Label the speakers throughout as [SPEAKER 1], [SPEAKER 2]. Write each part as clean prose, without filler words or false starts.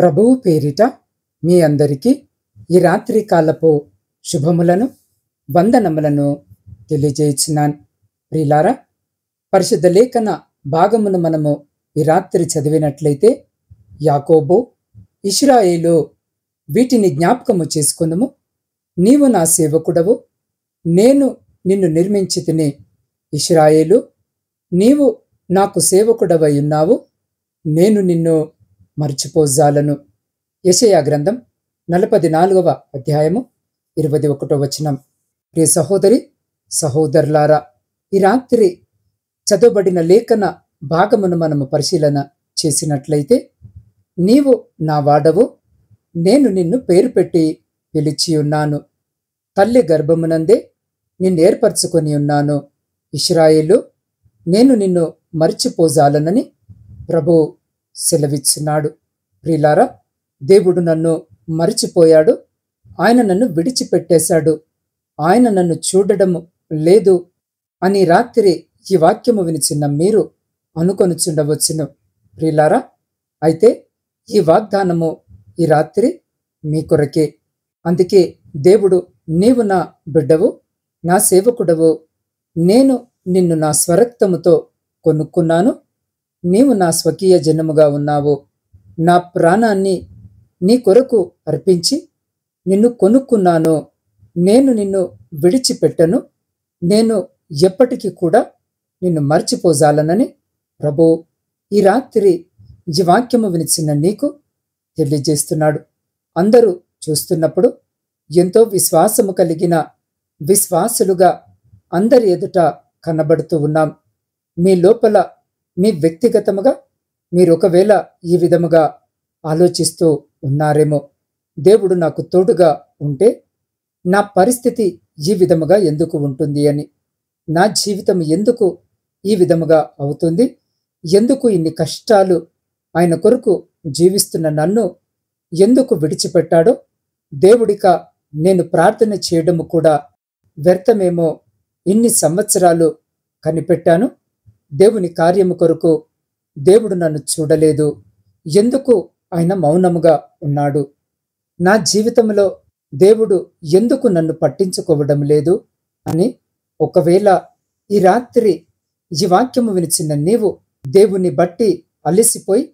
[SPEAKER 1] ప్రభువు పేరిట మీ అందరికీ ఈ రాత్రి కాలపు శుభములను వందనములను తెలియజేయుచున్నాను. ప్రియులారా, పరిశుద్ధ లేఖన భాగమును మనము ఈ రాత్రి చదివినట్లయితే యాకోబు, ఇశ్రాయేలు వీటిని జ్ఞాపకము చేసుకొనుము. నీవు నా సేవకుడవు, నేను నిన్ను నిర్మించితిని. ఇశ్రాయేలు, నీవు నాకు సేవకుడవై ఉన్నావు, నేను నిన్ను మర్చిపోజాలను. యెషయా గ్రంథం 44వ అధ్యాయము 21వ వచనం. ప్రియ సహోదరి సహోదరులారా, ఈ రాత్రి చదవబడిన లేఖన భాగమును మనము పరిశీలన చేసినట్లయితే, నీవు నా వాడవు, నేను నిన్ను పేరు పెట్టి పిలిచి ఉన్నాను, తల్లి గర్భమునందే నిన్ను ఏర్పరచుకొని ఉన్నాను. ఇశ్రాయేలు, నేను నిన్ను మర్చిపోజాలనని ప్రభు సెలవిచ్చున్నాడు. ప్రియులారా, దేవుడు నన్ను మరిచిపోయాడు, ఆయన నన్ను విడిచిపెట్టేశాడు, ఆయన నన్ను చూడడము లేదు అని రాత్రి ఈ వాక్యము వినిచిన్న మీరు అనుకొనుచుండవచ్చును. ప్రియులారా, అయితే ఈ వాగ్దానము ఈ రాత్రి మీ కొరకే. అందుకే దేవుడు, నీవు నా బిడ్డవు, నా సేవకుడవు, నేను నిన్ను నా స్వరక్తముతో కొనుక్కున్నాను, నీవు నా స్వకీయ జనముగా ఉన్నావు, నా ప్రాణాన్ని నీ కొరకు అర్పించి నిన్ను కొనుక్కున్నాను, నేను నిన్ను విడిచిపెట్టను, నేను ఎప్పటికీ కూడా నిన్ను మర్చిపోజాలనని ప్రభు ఈ రాత్రి ఈ వాక్యము వినిచిన నీకు తెలియజేస్తున్నాడు. అందరూ చూస్తున్నప్పుడు ఎంతో విశ్వాసము కలిగిన విశ్వాసులుగా అందరి ఎదుట కనబడుతూ ఉన్నాం. మీ లోపల మీ వ్యక్తిగతముగా మీరు ఒకవేళ ఈ విధముగా ఆలోచిస్తూ ఉన్నారేమో, దేవుడు నాకు తోడుగా ఉంటే నా పరిస్థితి ఈ విధముగా ఎందుకు ఉంటుంది అని, నా జీవితం ఎందుకు ఈ విధముగా అవుతుంది, ఎందుకు ఇన్ని కష్టాలు, ఆయన కొరకు జీవిస్తున్న నన్ను ఎందుకు విడిచిపెట్టాడో, దేవుడిక నేను ప్రార్థన చేయడము కూడా వ్యర్థమేమో, ఇన్ని సంవత్సరాలు కనిపెట్టాను, దేవుని కార్యము కొరకు దేవుడు నన్ను చూడలేదు, ఎందుకు ఆయన మౌనముగా ఉన్నాడు, నా జీవితంలో దేవుడు ఎందుకు నన్ను పట్టించుకోవడం లేదు అని ఒకవేళ ఈ రాత్రి ఈ వాక్యము వినిచిన నీవు దేవుని బట్టి అలసిపోయి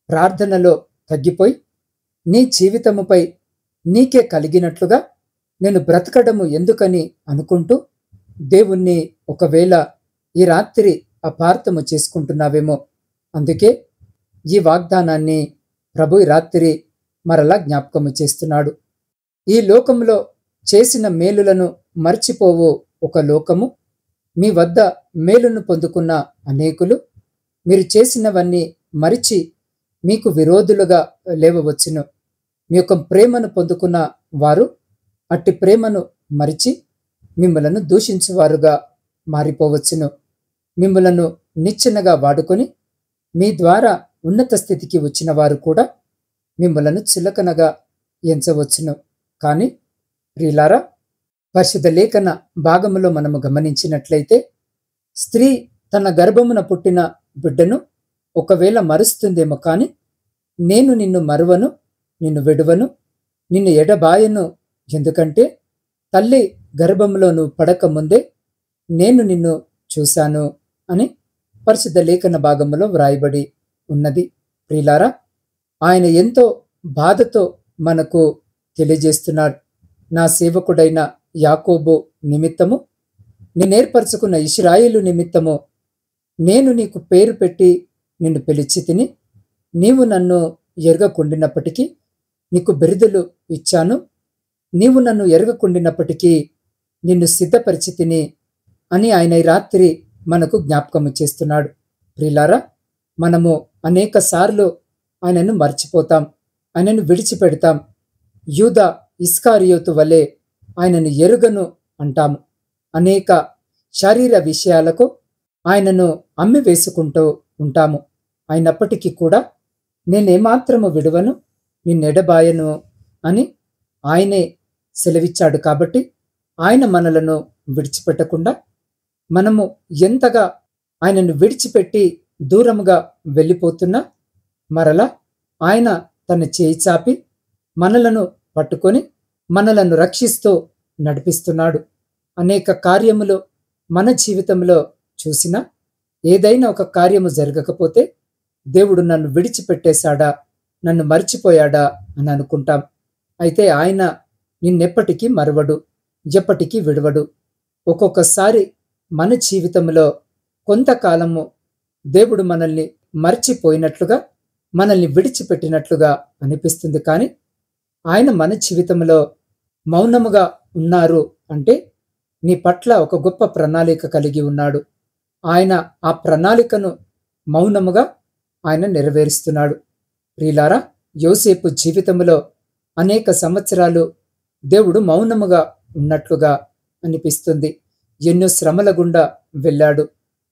[SPEAKER 1] ప్రార్థనలో తగ్గిపోయి నీ జీవితముపై నీకే కలిగినట్లుగా నేను బ్రతకడము ఎందుకని అనుకుంటూ దేవుణ్ణి ఒకవేళ ఈ రాత్రి అపార్థము చేసుకుంటున్నావేమో. అందుకే ఈ వాగ్దానాన్ని ప్రభు ఈ రాత్రి మరలా జ్ఞాపకము చేస్తున్నాడు. ఈ లోకంలో చేసిన మేలులను మర్చిపోవు ఒక లోకము, మీ వద్ద మేలును పొందుకున్న అనేకులు మీరు చేసినవన్నీ మరిచి మీకు విరోధులుగా లేవవచ్చును. మీ యొక్క ప్రేమను పొందుకున్న వారు అట్టి ప్రేమను మరిచి మిమ్మలను దూషించువారుగా మారిపోవచ్చును. మిమ్మలను నిచ్చెనగా వాడుకొని మీ ద్వారా ఉన్నత స్థితికి వచ్చిన వారు కూడా మిమ్మలను చులకనగా ఎంచవచ్చును. కానీ ప్రియులారా, పరిశుద్ధ లేఖన భాగములో మనము గమనించినట్లయితే, స్త్రీ తన గర్భమున పుట్టిన బిడ్డను ఒకవేళ మరుస్తుందేమో, కానీ నేను నిన్ను మరువను, నిన్ను విడువను, నిన్ను ఎడబాయను, ఎందుకంటే తల్లి గర్భంలో నువ్వు పడక ముందే నేను నిన్ను చూశాను అని పరిశుద్ధ లేఖన భాగంలో వ్రాయబడి ఉన్నది. ప్రియులారా, ఆయన ఎంతో బాధతో మనకు తెలియజేస్తున్నాడు. నా సేవకుడైన యాకోబు నిమిత్తము, నేనేర్పరచుకున్న ఇశ్రాయేలు నిమిత్తము నేను నీకు పేరు పెట్టి నిన్ను పిలిచి తిని, నీవు నన్ను ఎరగకుండినప్పటికీ నీకు బిరుదులు ఇచ్చాను, నీవు నన్ను ఎరగకుండినప్పటికీ నిన్ను సిద్ధపరిచి తిని అని ఆయన ఈ రాత్రి మనకు జ్ఞాపకము చేస్తున్నాడు. ప్రియులారా, మనము అనేక సార్లు ఆయనను మర్చిపోతాం, ఆయనను విడిచిపెడతాం. యూదా ఇస్కారియోతు వలె ఆయనను ఎరుగను అంటాము. అనేక శారీర విషయాలకు ఆయనను అమ్మి వేసుకుంటూ ఉంటాము. అయినప్పటికీ కూడా నేనేమాత్రము విడువను, నిన్నెడబాయను అని ఆయనే సెలవిచ్చాడు. కాబట్టి ఆయన మనలను విడిచిపెట్టకుండా మనము ఎంతగా ఆయనను విడిచిపెట్టి దూరముగా వెళ్ళిపోతున్నా మరలా ఆయన తన చేయి చాపి మనలను పట్టుకొని మనలను రక్షిస్తూ నడిపిస్తున్నాడు. అనేక కార్యములు మన జీవితంలో చూసినా ఏదైనా ఒక కార్యము జరగకపోతే దేవుడు నన్ను విడిచిపెట్టేశాడా, నన్ను మర్చిపోయాడా అని అనుకుంటాం. అయితే ఆయన నిన్నెప్పటికీ మరువడు, ఎప్పటికీ విడవడు. ఒక్కొక్కసారి మన జీవితంలో కొంతకాలము దేవుడు మనల్ని మర్చిపోయినట్లుగా, మనల్ని విడిచిపెట్టినట్లుగా అనిపిస్తుంది. కానీ ఆయన మన జీవితంలో మౌనముగా ఉన్నారు అంటే నీ పట్ల ఒక గొప్ప ప్రణాళిక కలిగి ఉన్నాడు. ఆయన ఆ ప్రణాళికను మౌనముగా ఆయన నెరవేరుస్తున్నాడు. ప్రియులారా, యోసేపు జీవితంలో అనేక సంవత్సరాలు దేవుడు మౌనముగా ఉన్నట్లుగా అనిపిస్తుంది. ఎన్నో శ్రమల గుండా వెళ్ళాడు.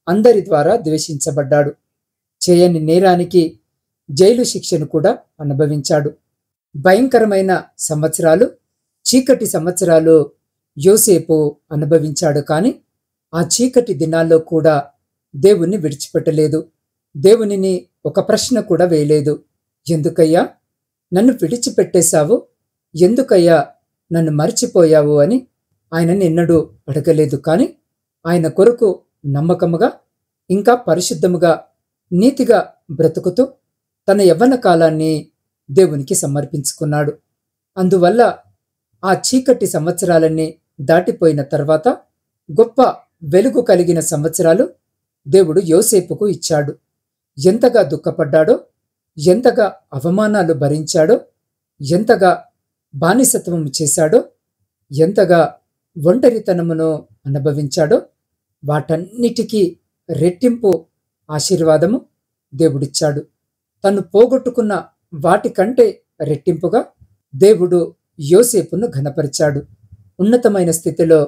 [SPEAKER 1] అందరి ద్వారా ద్వేషించబడ్డాడు. చేయని నేరానికి జైలు శిక్షను కూడా అనుభవించాడు. భయంకరమైన సంవత్సరాలు, చీకటి సంవత్సరాలు యోసేపు అనుభవించాడు. కానీ ఆ చీకటి దినాల్లో కూడా దేవుణ్ణి విడిచిపెట్టలేదు. దేవునిని ఒక ప్రశ్న కూడా వేయలేదు. ఎందుకయ్యా నన్ను విడిచిపెట్టేశావు, ఎందుకయ్యా నన్ను మర్చిపోయావు అని ఆయన నిన్నడు అడగలేదు. కానీ ఆయన కొరకు నమ్మకముగా, ఇంకా పరిశుద్ధముగా, నీతిగా బ్రతుకుతూ తన యవ్వన కాలాన్ని దేవునికి సమర్పించుకున్నాడు. అందువల్ల ఆ చీకటి సంవత్సరాలన్నీ దాటిపోయిన తర్వాత గొప్ప వెలుగు కలిగిన సంవత్సరాలు దేవుడు యోసేపుకు ఇచ్చాడు. ఎంతగా దుఃఖపడ్డాడో, ఎంతగా అవమానాలు భరించాడో, ఎంతగా బానిసత్వం చేశాడో, ఎంతగా ఒంటరితనమును అనుభవించాడో, వాటన్నిటికీ రెట్టింపు ఆశీర్వాదము దేవుడిచ్చాడు. తను పోగొట్టుకున్న వాటికంటే రెట్టింపుగా దేవుడు యోసేపును ఘనపరిచాడు. ఉన్నతమైన స్థితిలో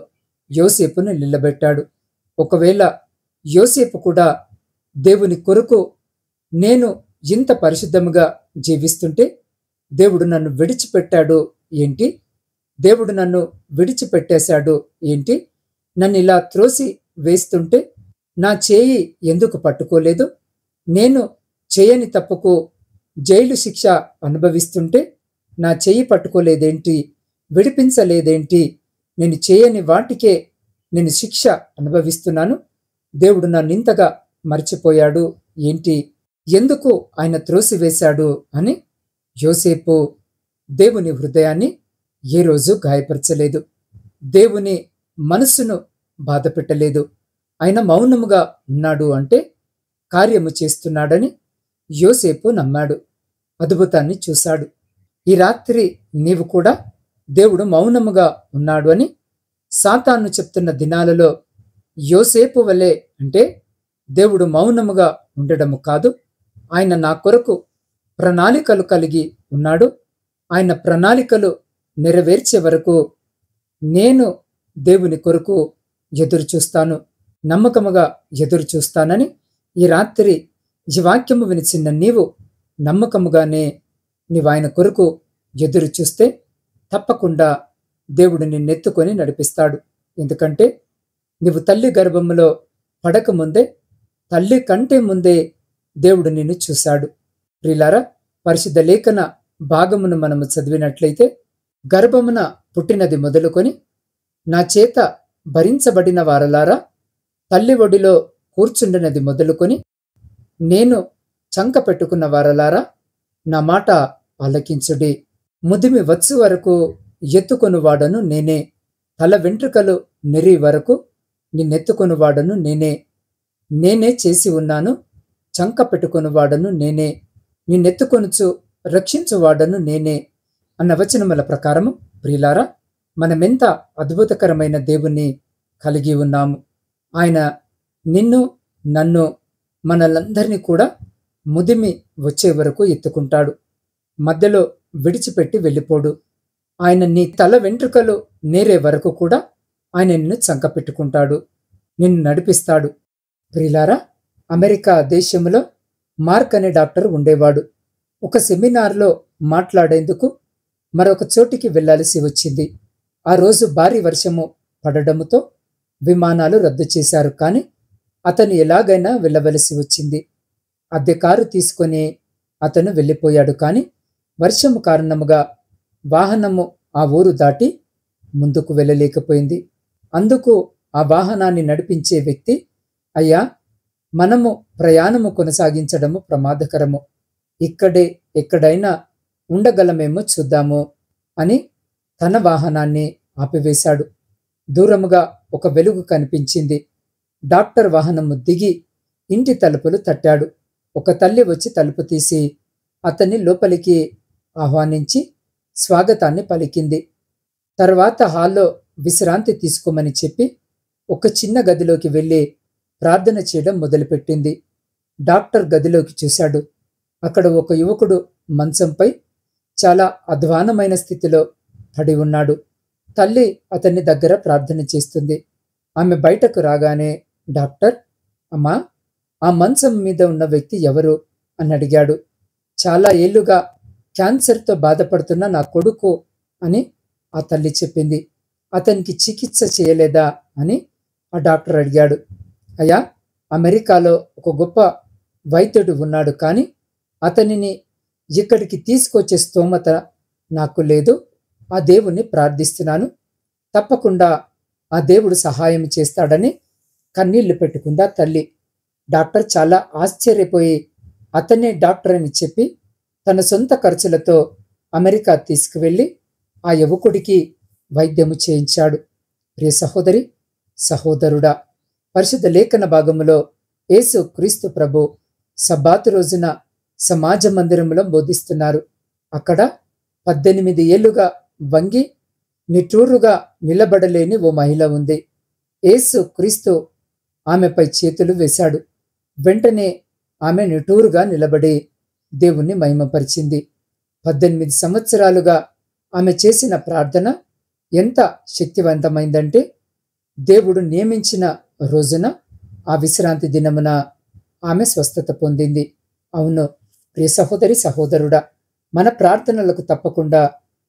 [SPEAKER 1] యోసేపును నిలబెట్టాడు. ఒకవేళ యోసేపు కూడా దేవుని కొరకు నేను ఇంత పరిశుద్ధముగా జీవిస్తుంటే దేవుడు నన్ను విడిచిపెట్టాడు ఏంటి, దేవుడు నన్ను విడిచిపెట్టేశాడు ఏంటి, నన్ను ఇలా త్రోసి వేస్తుంటే నా చేయి ఎందుకు పట్టుకోలేదు, నేను చేయని తప్పుకు జైలు శిక్ష అనుభవిస్తుంటే నా చెయ్యి పట్టుకోలేదేంటి, విడిపించలేదేంటి, నేను చేయని వాటికే నేను శిక్ష అనుభవిస్తున్నాను, దేవుడు నన్ను ఇంతగా మర్చిపోయాడు ఏంటి, ఎందుకు ఆయన త్రోసివేశాడు అని యోసేపు దేవుని హృదయాన్ని ఏ రోజు గాయపరచలేదు. దేవుని మనస్సును బాధ పెట్టలేదు. ఆయన మౌనముగా ఉన్నాడు అంటే కార్యము చేస్తున్నాడని యోసేపు నమ్మాడు. అద్భుతాన్ని చూశాడు. ఈ రాత్రి నీవు కూడా దేవుడు మౌనముగా ఉన్నాడు అని సాతాను చెప్తున్న దినాలలో యోసేపు వలె అంటే దేవుడు మౌనముగా ఉండడము కాదు, ఆయన నా కొరకు ప్రణాళికలు కలిగి ఉన్నాడు, ఆయన ప్రణాళికలు నెరవేర్చే వరకు నేను దేవుని కొరకు ఎదురు చూస్తాను, నమ్మకముగా ఎదురు చూస్తానని ఈ రాత్రి ఈ వాక్యము వినిచిన నీవు నమ్మకముగానే నీవు ఆయన కొరకు ఎదురు చూస్తే తప్పకుండా దేవుడు నిన్నెత్తుకొని నడిపిస్తాడు. ఎందుకంటే నీవు తల్లి గర్భములో పడకముందే, తల్లి కంటే ముందే దేవుడు నిన్ను చూశాడు. ప్రియులారా, పరిశుద్ధ లేఖన భాగమును మనము చదివినట్లయితే గర్భమున పుట్టినది మొదలుకొని నా చేత భరించబడిన వారలారా, తల్లి ఒడిలో కూర్చుండినది మొదలుకొని నేను చంక పెట్టుకున్న వారలారా, నా మాట ఆలకించుడి. ముదిమి వచ్చు వరకు ఎత్తుకొనువాడను నేనే, తల వెంట్రుకలు నెరి వరకు నిన్నెత్తుకొనువాడను నేనే, నేనే చేసి ఉన్నాను, చంక పెట్టుకొనువాడను నేనే, నిన్నెత్తుకొనుచు రక్షించువాడను నేనే అన్న వచనముల ప్రకారము ప్రియులారా, మనమెంత అద్భుతకరమైన దేవుణ్ణి కలిగి ఉన్నాము. ఆయన నిన్ను, నన్ను, మనలందరినీ కూడా ముదిమి వచ్చే వరకు ఎత్తుకుంటాడు. మధ్యలో విడిచిపెట్టి వెళ్ళిపోడు. ఆయన నీ తల వెంట్రుకలు నేరే వరకు కూడా ఆయన నిన్ను చంక పెట్టుకుంటాడు, నిన్ను నడిపిస్తాడు. ప్రియులారా, అమెరికా దేశంలో మార్క్ అనే డాక్టర్ ఉండేవాడు. ఒక సెమినార్లో మాట్లాడేందుకు మరొక చోటికి వెళ్లాల్సి వచ్చింది. ఆ రోజు భారీ వర్షము పడడంతో విమానాలు రద్దు చేశారు. కానీ అతను ఎలాగైనా వెళ్ళవలసి వచ్చింది. అద్దె కారు తీసుకొని అతను వెళ్ళిపోయాడు. కానీ వర్షము కారణముగా వాహనము ఆ ఊరు దాటి ముందుకు వెళ్ళలేకపోయింది. అందుకు ఆ వాహనాన్ని నడిపించే వ్యక్తి, అయ్యా, మనము ప్రయాణము కొనసాగించడము ప్రమాదకరము, ఇక్కడే ఎక్కడైనా ఉండగలమేమో చూద్దాము అని తన వాహనాన్ని ఆపివేశాడు. దూరముగా ఒక వెలుగు కనిపించింది. డాక్టర్ వాహనము దిగి ఇంటి తలుపులు తట్టాడు. ఒక తల్లి వచ్చి తలుపు తీసి అతన్ని లోపలికి ఆహ్వానించి స్వాగతాన్ని పలికింది. తర్వాత హాల్లో విశ్రాంతి తీసుకోమని చెప్పి ఒక చిన్న గదిలోకి వెళ్ళి ప్రార్థన చేయడం మొదలుపెట్టింది. డాక్టర్ గదిలోకి చూశాడు. అక్కడ ఒక యువకుడు మంచంపై చాలా అధ్వానమైన స్థితిలో పడి ఉన్నాడు. తల్లి అతన్ని దగ్గర ప్రార్థన చేస్తుంది. ఆమె బయటకు రాగానే డాక్టర్, అమ్మా, ఆ మంచం మీద ఉన్న వ్యక్తి ఎవరు అని అడిగాడు. చాలా ఏళ్లుగా క్యాన్సర్తో బాధపడుతున్న నా కొడుకు అని ఆ తల్లి చెప్పింది. అతనికి చికిత్స చేయలేదా అని ఆ డాక్టర్ అడిగాడు. అయ్యా, అమెరికాలో ఒక గొప్ప వైద్యుడు ఉన్నాడు, కానీ అతనిని ఇక్కడికి తీసుకొచ్చే స్తోమత నాకు లేదు. ఆ దేవుణ్ణి ప్రార్థిస్తున్నాను, తప్పకుండా ఆ దేవుడు సహాయం చేస్తాడని కన్నీళ్లు పెట్టుకుందా తల్లి. డాక్టర్ చాలా ఆశ్చర్యపోయి అతనే డాక్టర్ అని చెప్పి తన సొంత ఖర్చులతో అమెరికా తీసుకువెళ్ళి ఆ యువకుడికి వైద్యము చేయించాడు. ప్రియ సహోదరి, సహోదరుడా, పరిశుద్ధ లేఖన భాగములో యేసు క్రీస్తు ప్రభు సబ్బాతు రోజున సమాజ మందిరంలో బోధిస్తున్నారు. అక్కడ 18 ఏళ్లుగా వంగి నిట్టూరుగా నిలబడలేని ఓ మహిళ ఉంది. యేసు క్రీస్తు ఆమెపై చేతులు వేశాడు. వెంటనే ఆమె నిట్టూరుగా నిలబడి దేవుణ్ణి మహిమపరిచింది. 18 సంవత్సరాలుగా ఆమె చేసిన ప్రార్థన ఎంత శక్తివంతమైందంటే, దేవుడు నియమించిన రోజున ఆ విశ్రాంతి దినమున ఆమె స్వస్థత పొందింది. అవును ప్రియ సహోదరి, సహోదరుడా, మన ప్రార్థనలకు తప్పకుండా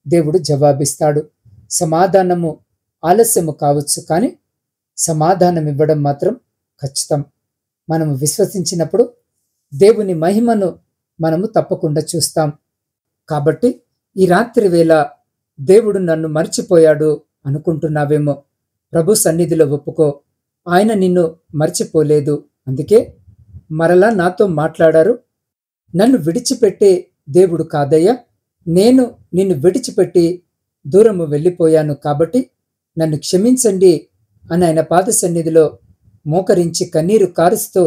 [SPEAKER 1] దేవుడు జవాబిస్తాడు. సమాధానము ఆలస్యము కావచ్చు, కానీ సమాధానం ఇవ్వడం మాత్రం ఖచ్చితం. మనము విశ్వసించినప్పుడు దేవుని మహిమను మనము తప్పకుండా చూస్తాం. కాబట్టి ఈ రాత్రి వేళ దేవుడు నన్ను మర్చిపోయాడు అనుకుంటున్నావేమో, ప్రభు సన్నిధిలో ఒప్పుకో. ఆయన నిన్ను మర్చిపోలేదు. అందుకే మరలా నాతో మాట్లాడారు. నన్ను విడిచిపెట్టే దేవుడు కాదయ్యా, నేను నిన్ను విడిచిపెట్టి దూరము వెళ్ళిపోయాను, కాబట్టి నన్ను క్షమించండి అని ఆయన పాద సన్నిధిలో మోకరించి కన్నీరు కారుస్తూ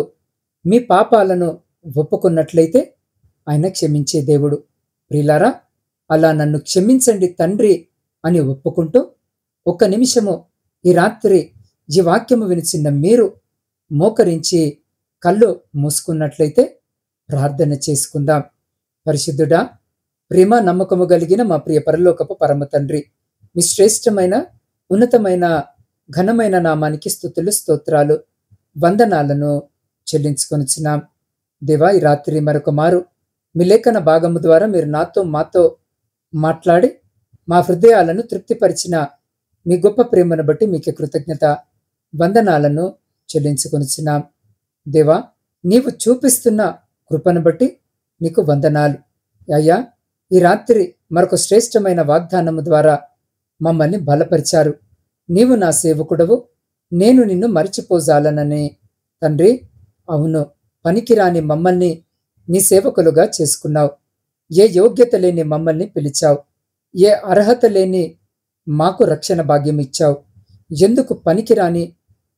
[SPEAKER 1] మీ పాపాలను ఒప్పుకున్నట్లయితే ఆయన క్షమించే దేవుడు. ప్రియులారా, అలా నన్ను క్షమించండి తండ్రి అని ఒప్పుకుంటూ ఒక్క నిమిషము ఈ రాత్రి ఈ వాక్యము వినిచిన మీరు మోకరించి కళ్ళు మూసుకున్నట్లయితే ప్రార్థన చేసుకుందాం. పరిశుద్ధుడా, ప్రేమ నమ్మకము కలిగిన మా ప్రియ పరలోకపు పరమ తండ్రి, మీ శ్రేష్టమైన ఉన్నతమైన ఘనమైన నామానికి స్తుతులు, స్తోత్రాలు, వందనాలను చెల్లించుకొనిచున్నాం. దేవా, ఈ రాత్రి మరొక మారు మీ లేఖన భాగము ద్వారా మీరు మాతో మాట్లాడి మా హృదయాలను తృప్తిపరిచిన మీ గొప్ప ప్రేమను బట్టి మీకు కృతజ్ఞత వందనాలను చెల్లించుకొనిచున్నాం. దేవా, నీవు చూపిస్తున్న కృపను బట్టి నీకు వందనాలు. అయ్యా, ఈ రాత్రి మరొక శ్రేష్టమైన వాగ్దానము ద్వారా మమ్మల్ని బలపరిచారు. నీవు నా సేవకుడవు, నేను నిన్ను మరిచిపోజాలనని. తండ్రి, అవును, పనికిరాని మమ్మల్ని నీ సేవకులుగా చేసుకున్నావు. ఏ యోగ్యత లేని మమ్మల్ని పిలిచావు. ఏ అర్హత లేని మాకు రక్షణ భాగ్యం ఇచ్చావు. ఎందుకు పనికిరాని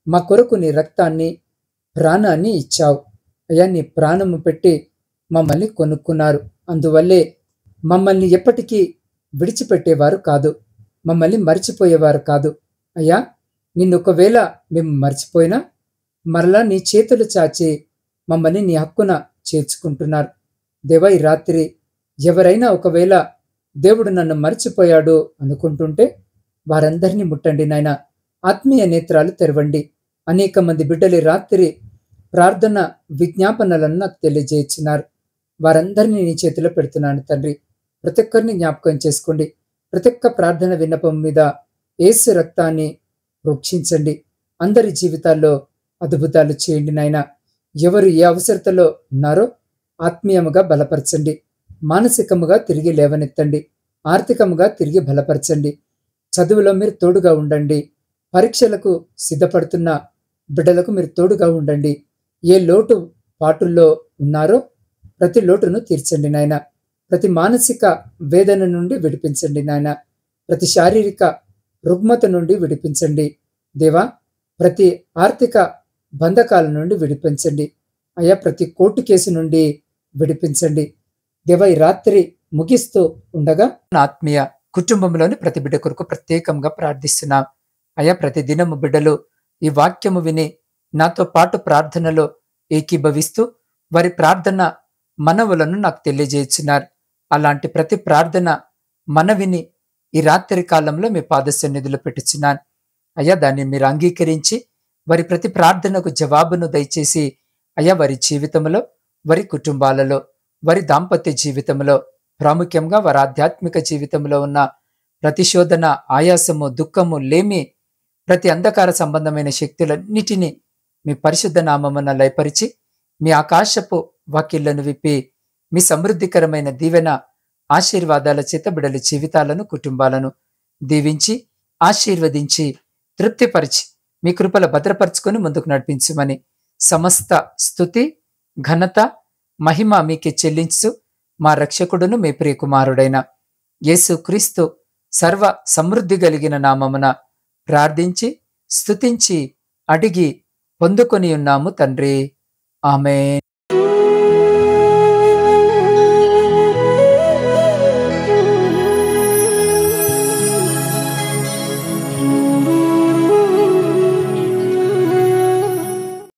[SPEAKER 1] మా కొరకు నీ రక్తాన్ని, ప్రాణాన్ని ఇచ్చావు. అయ్యా, నీ ప్రాణము పెట్టి మమ్మల్ని కొనుక్కున్నారు. అందువల్లే మమ్మల్ని ఎప్పటికీ విడిచిపెట్టేవారు కాదు, మమ్మల్ని మర్చిపోయేవారు కాదు. అయ్యా, నిన్ను ఒకవేళ మేము మర్చిపోయినా మరలా నీ చేతులు చాచి మమ్మల్ని నీ హక్కున చేర్చుకుంటున్నారు. దేవా, ఈ రాత్రి ఎవరైనా ఒకవేళ దేవుడు నన్ను మర్చిపోయాడు అనుకుంటుంటే వారందరినీ ముట్టండి నాయన. ఆత్మీయ నేత్రాలు తెరవండి. అనేక మంది బిడ్డలు రాత్రి ప్రార్థన విజ్ఞాపనలను నాకు తెలియజేస్తున్నారు. వారందరినీ నీ చేతిలో పెడుతున్నాను తండ్రి. ప్రతి ఒక్కరిని జ్ఞాపకం చేసుకోండి. ప్రతి ఒక్క ప్రార్థన విన్నపం మీద యేసు రక్తాన్ని ప్రోక్షించండి. అందరి జీవితాల్లో అద్భుతాలు చేయండి నాయన. ఎవరు ఏ అవసరతలో ఉన్నారో ఆత్మీయముగా బలపరచండి. మానసికముగా తిరిగి లేవనెత్తండి. ఆర్థికముగా తిరిగి బలపరచండి. చదువులో మీరు తోడుగా ఉండండి. పరీక్షలకు సిద్ధపడుతున్న బిడ్డలకు మీరు తోడుగా ఉండండి. ఏ లోటు పాటుల్లో ఉన్నారో ప్రతి లోటును తీర్చండి నాయన. ప్రతి మానసిక వేదన నుండి విడిపించండి నాయన. ప్రతి శారీరక రుగ్మత నుండి విడిపించండి దేవా. ప్రతి ఆర్థిక బంధకాల నుండి విడిపించండి అయ్యా. ప్రతి కోర్టు కేసు నుండి విడిపించండి దేవా. ఈ రాత్రి ముగిస్తూ ఉండగా నా ఆత్మీయ కుటుంబంలోని ప్రతి బిడ్డ కొరకు ప్రత్యేకంగా ప్రార్థిస్తున్నాం అయ్యా. ప్రతి దినము బిడ్డలు ఈ వాక్యము విని నాతో పాటు ప్రార్థనలో ఏకీభవిస్తూ వారి ప్రార్థన మనవులను నాకు తెలియజేస్తున్నారు. అలాంటి ప్రతి ప్రార్థన మనవిని ఈ రాత్రి కాలంలో మీ పాద సన్నిధిలో పెట్టుచున్నాను అయ్యా. దాన్ని మీరు అంగీకరించి వారి ప్రతి ప్రార్థనకు జవాబును దయచేసి అయ్యా, వారి జీవితంలో, వారి కుటుంబాలలో, వారి దాంపత్య జీవితంలో, ప్రాముఖ్యంగా వారి ఆధ్యాత్మిక జీవితంలో ఉన్న ప్రతిశోధన, ఆయాసము, దుఃఖము, లేమి, ప్రతి అంధకార సంబంధమైన శక్తులన్నిటినీ మీ పరిశుద్ధ నామమున లయపరిచి మీ ఆకాశపు వాకిళ్లను విప్పి మీ సమృద్ధికరమైన దీవెన ఆశీర్వాదాల చేత బిడల జీవితాలను, కుటుంబాలను దీవించి ఆశీర్వదించి తృప్తిపరిచి మీ కృపల భద్రపరుచుకొని ముందుకు నడిపించమని సమస్త స్తుతి, ఘనత, మహిమ మీకే చెల్లించు మా రక్షకుడును మీ ప్రియకుమారుడైన యేసు క్రీస్తు సర్వ సమృద్ధి కలిగిన నామమున ప్రార్థించి స్తుతించి అడిగి పొందుకొని ఉన్నాము తండ్రి. ఆమేన్.